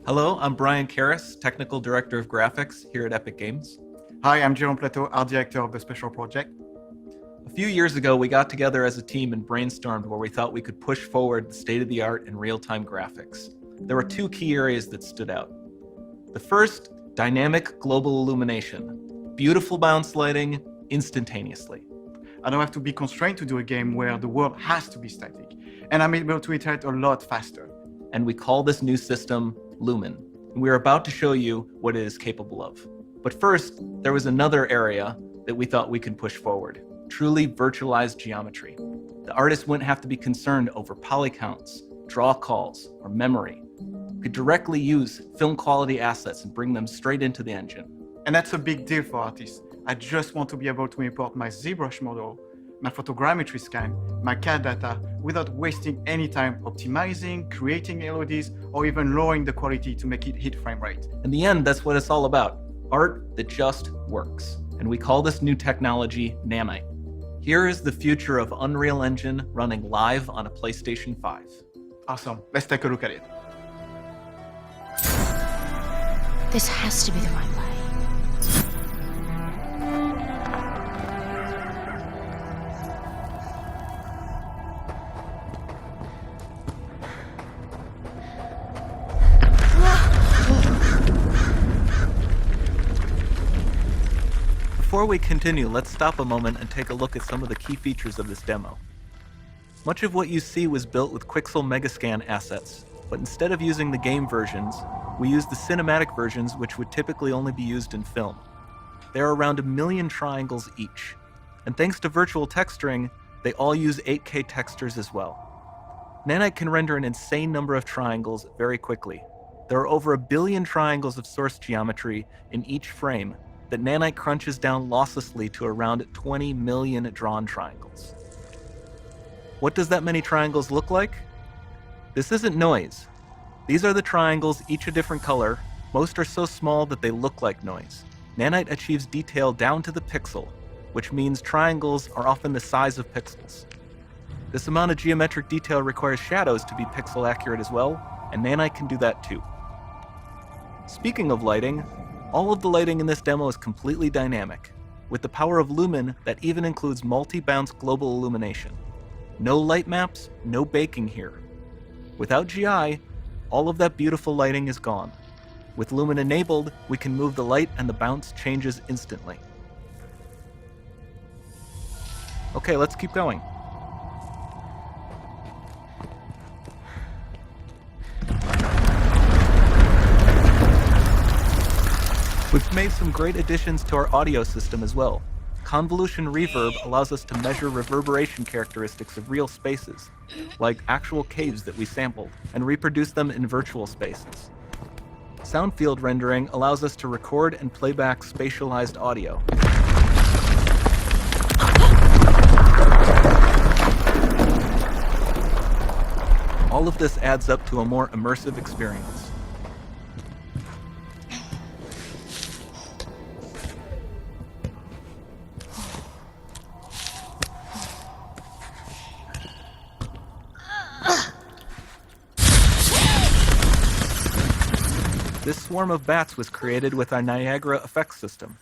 Hello, I'm Brian Karras, Technical Director of Graphics here at Epic Games. Hi, I'm Jerome Plateau, Art Director of the Special Project. A few years ago, we got together as a team and brainstormed where we thought we could push forward the state-of-the-art in real-time graphics. There were two key areas that stood out. The first, dynamic global illumination. Beautiful bounce lighting instantaneously. I don't have to be constrained to do a game where the world has to be static, and I'm able to iterate a lot faster. And we call this new system Lumen. And we're about to show you what it is capable of. But first, there was another area that we thought we could push forward. Truly virtualized geometry. The artist wouldn't have to be concerned over poly counts, draw calls, or memory. We could directly use film quality assets and bring them straight into the engine. And that's a big deal for artists. I just want to be able to import my ZBrush model, my photogrammetry scan, my CAD data, without wasting any time optimizing, creating LODs, or even lowering the quality to make it hit frame rate. In the end, that's what it's all about. Art that just works. And we call this new technology Nanite. Here is the future of Unreal Engine running live on a PlayStation 5. Awesome, let's take a look at it. This has to be the right way. Before we continue, let's stop a moment and take a look at some of the key features of this demo. Much of what you see was built with Quixel Megascan assets, but instead of using the game versions, we used the cinematic versions, which would typically only be used in film. There are around 1 million triangles each, and thanks to virtual texturing, they all use 8K textures as well. Nanite can render an insane number of triangles very quickly. There are over 1 billion triangles of source geometry in each frame that Nanite crunches down losslessly to around 20 million drawn triangles. What does that many triangles look like? This isn't noise. These are the triangles, each a different color. Most are so small that they look like noise. Nanite achieves detail down to the pixel, which means triangles are often the size of pixels. This amount of geometric detail requires shadows to be pixel accurate as well, and Nanite can do that too. Speaking of lighting, all of the lighting in this demo is completely dynamic, with the power of Lumen that even includes multi-bounce global illumination. No light maps, no baking here. Without GI, all of that beautiful lighting is gone. With Lumen enabled, we can move the light and the bounce changes instantly. Okay, let's keep going. We've made some great additions to our audio system as well. Convolution reverb allows us to measure reverberation characteristics of real spaces, like actual caves that we sampled, and reproduce them in virtual spaces. Sound field rendering allows us to record and play back spatialized audio. All of this adds up to a more immersive experience. This swarm of bats was created with our Niagara effects system.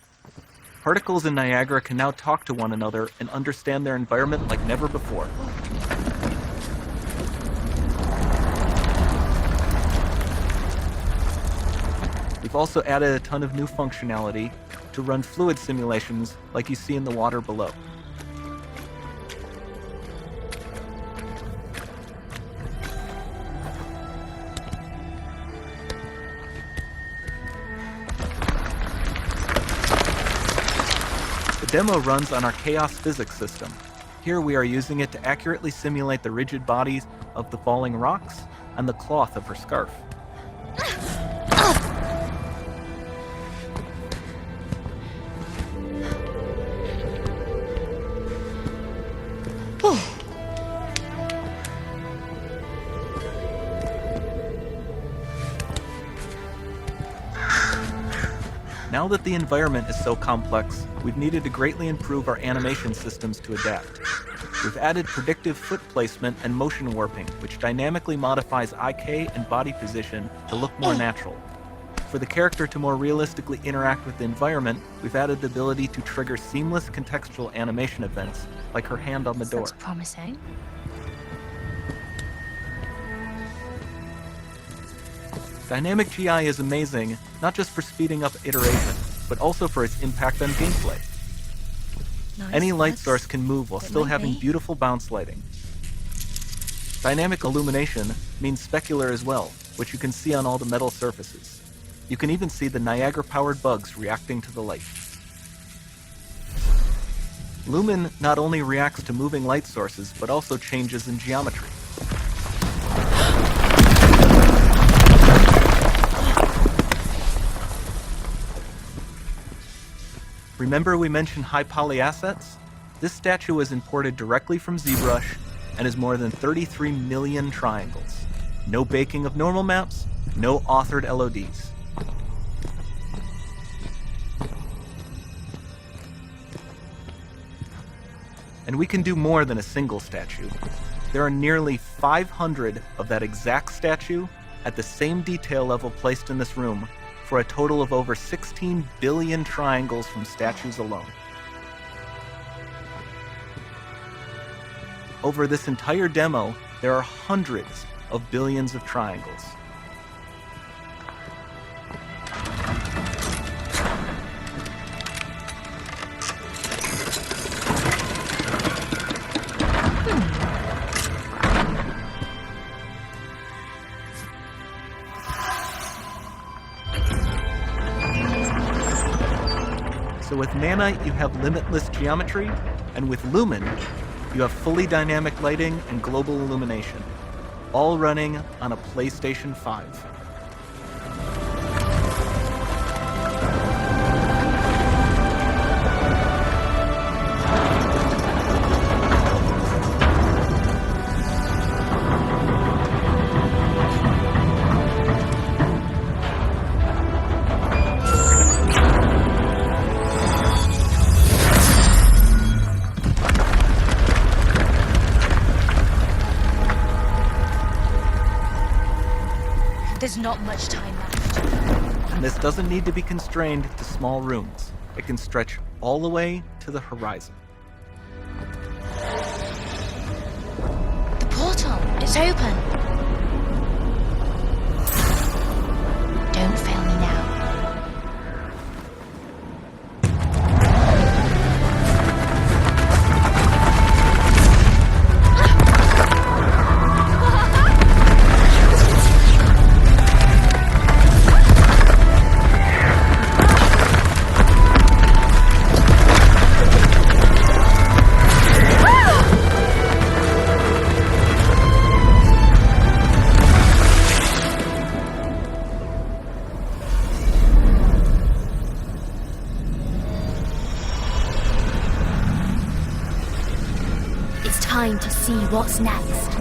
Particles in Niagara can now talk to one another and understand their environment like never before. We've also added a ton of new functionality to run fluid simulations like you see in the water below. The demo runs on our chaos physics system. Here we are using it to accurately simulate the rigid bodies of the falling rocks and the cloth of her scarf. Now that the environment is so complex, we've needed to greatly improve our animation systems to adapt. We've added predictive foot placement and motion warping, which dynamically modifies IK and body position to look more natural. For the character to more realistically interact with the environment, we've added the ability to trigger seamless contextual animation events, like her hand on the door. Looks promising. Dynamic GI is amazing, not just for speeding up iteration, but also for its impact on gameplay. Nice Any light looks. source can move while It still might having be. beautiful bounce lighting. Dynamic illumination means specular as well, which you can see on all the metal surfaces. You can even see the Niagara-powered bugs reacting to the light. Lumen not only reacts to moving light sources, but also changes in geometry. Remember we mentioned high poly assets? This statue was imported directly from ZBrush and is more than 33 million triangles. No baking of normal maps, no authored LODs. And we can do more than a single statue. There are nearly 500 of that exact statue at the same detail level placed in this room, for a total of over 16 billion triangles from statues alone. Over this entire demo, there are hundreds of billions of triangles. So with Nanite, you have limitless geometry, and with Lumen, you have fully dynamic lighting and global illumination, all running on a PlayStation 5. There's not much time left. And this doesn't need to be constrained to small rooms. It can stretch all the way to the horizon. The portal, it's open. Don't fail me now. It's time to see what's next.